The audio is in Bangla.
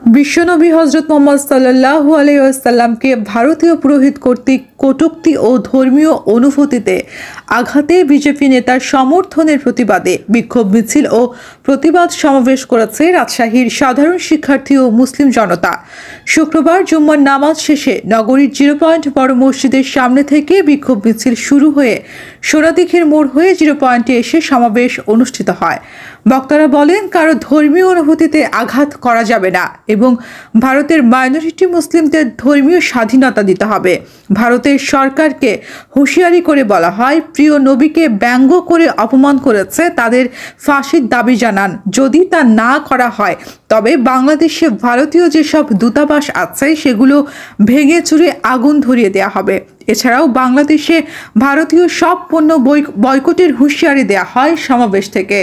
বিশ্বনবী হজরত মোহাম্মদ সাল্লাল্লাহু আলাইহি ওয়াসাল্লামকে ভারতীয় পুরোহিত কর্তৃক কটূক্তি ও ধর্মীয় অনুভূতিতে আঘাতে বিজেপি নেতার সমর্থনের প্রতিবাদে বিক্ষোভ মিছিল ও প্রতিবাদ সমাবেশ করেছে রাজশাহীর সাধারণ শিক্ষার্থী ও মুসলিম জনতা। শুক্রবার জুম্মার নামাজ শেষে নগরীর 0 পয়েন্ট বড় মসজিদের সামনে থেকে বিক্ষোভ মিছিল শুরু হয়ে সোনাদিঘির মোড় হয়ে 0 পয়েন্টে এসে সমাবেশ অনুষ্ঠিত হয়। বক্তারা বলেন, কারো ধর্মীয় অনুভূতিতে আঘাত করা যাবে না এবং ভারতের মাইনরিটি মুসলিমদের ধর্মীয় স্বাধীনতা দিতে হবে। ভারতের সরকারকে হুঁশিয়ারি করে বলা হয়, প্রিয় নবীকে ব্যঙ্গ করে অপমান করেছে, তাদের ফাঁসির দাবি জানান। যদি তা না করা হয় তবে বাংলাদেশে ভারতীয় যেসব দূতাবাস আছে সেগুলো ভেঙে চুরে আগুন ধরিয়ে দেওয়া হবে। এছাড়াও বাংলাদেশে ভারতীয় সব পণ্য বয়কটের হুঁশিয়ারি দেওয়া হয় সমাবেশ থেকে।